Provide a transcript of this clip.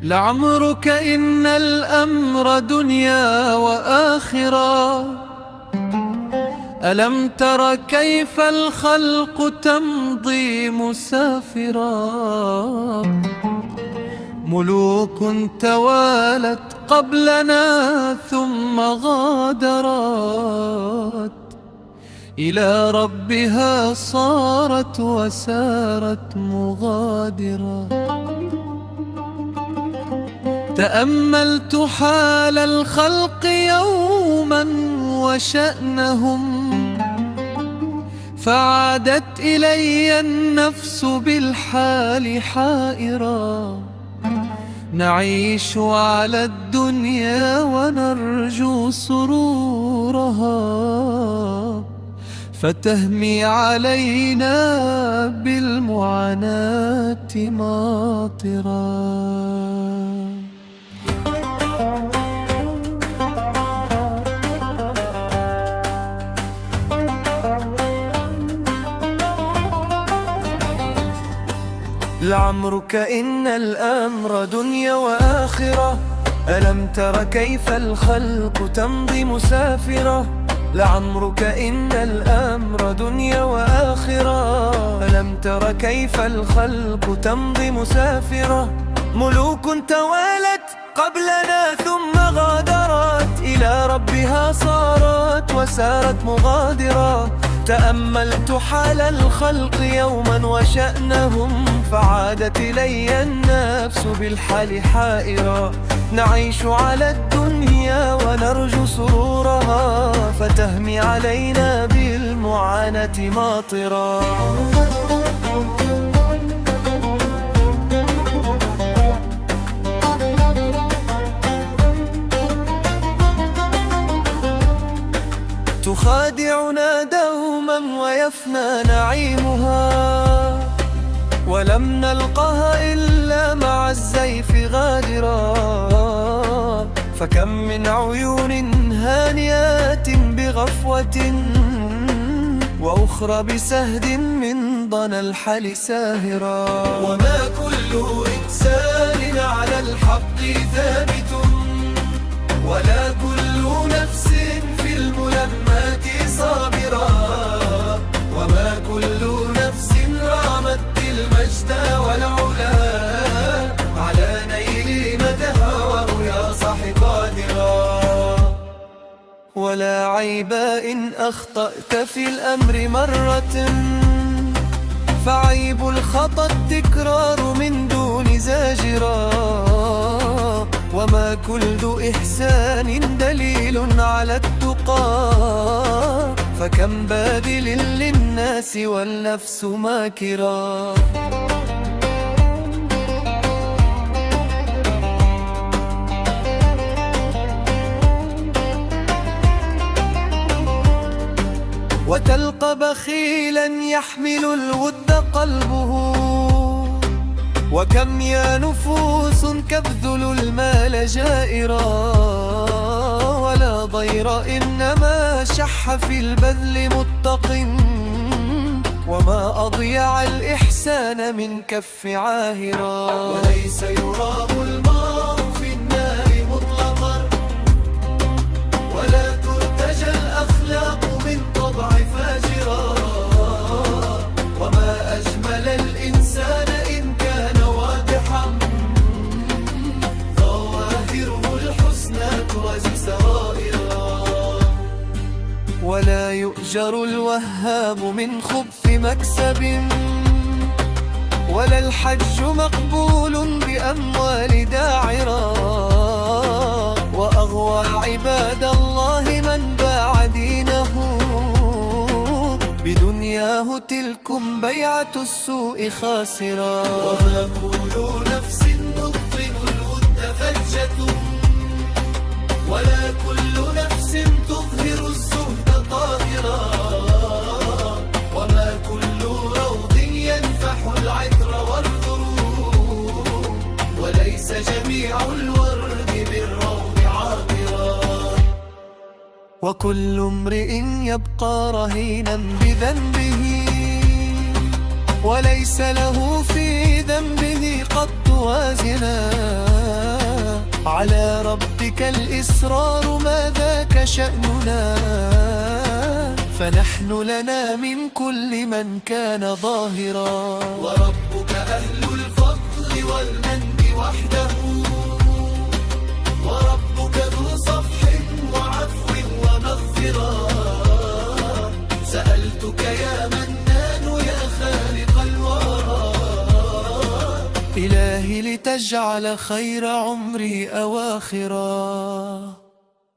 لعمرك إن الأمر دنيا وآخرة. ألم تر كيف الخلق تمضي مسافرا. ملوك توالت قبلنا ثم غادرت. إلى ربها صارت وسارت مغادرة. تأملت حال الخلق يوما وشأنهم. فعادت إلي النفس بالحال حائرة. نعيش على الدنيا ونرجو سرورها. فتهمي علينا بالمعاناة ماطرا. لعمرك إن الأمر دنيا وآخرة. ألم تر كيف الخلق تمضي مسافرة. لعمرك إن الأمر دنيا وآخرة. ألم تر كيف الخلق تمضي مسافرة. ملوك توالت قبلنا ثم غادرت. إلى ربها صارت وسارت مغادرة. تأملت حال الخلق يوما وشأنهم. فعادت إلي النفس بالحال حائرة. نعيش على الدنيا ونرجو سرورها. فتهمي علينا بالمعاناة ماطرا. تخادعنا دوما ويفنى نعيمها. ولم نلقها إلا مع الزيف غادرا. فكم من عيون هانئات بغفوة. وأخرى بسهد من ضنا الحل ساهرا. وما كل إنسان على الحق ثابت. ولا كل نفس في الملمات صابرا. وما كل نفس رامت المجد والعلا. على نيل متهواه يا صاح قادرا. ولا عيب إن أخطأت في الأمر مرة. فعيب الخطأ التكرار من دون زاجرا. وما كل ذو إحسان دليل على التقى. فكم باذل للناس والنفس ماكرا. وتلقى بخيلا يحمل الود قلبه. وكم يا نفوس كبذل المال جائرا. ولا ضير إنما شح في البذل متق. وما أضيع الإحسان من كف عاهرا. وليس يرام الماء في النار مطلقا. ولا ترتجى الأخلاق من طبع فاجرا. وما أجمل الإنسان إن كان واضحا. ظواهره الحسنى توازي سرائرا. ولا يؤجر الوهاب من خبث مكسب. ولا الحج مقبول بأموال داعرا. وأغوى عباد الله من باع دينه. بدنياه تلكم بيعة السوء خاسرا. وما كل نفس تبطل الود فجة. ولا كل نفس تظهر الزهد طاهرا. وما كل روض ينفح العطر والغرور. وليس جميع الورد بالروض عاطرا. وكل امرئ يبقى رهينا بذنبه. وليس له في ذنبه قط وازنا. على ربك الإصرار ما ذاك شأننا، فنحن لنا من كل من كان ظاهرا. وربك أهل الفضل والمن وحده، وربك ذو صفح وعفو ومغفرة. سألتك يا منان يا خالق الورى، إلهي لتجعل خير عمري أواخرا.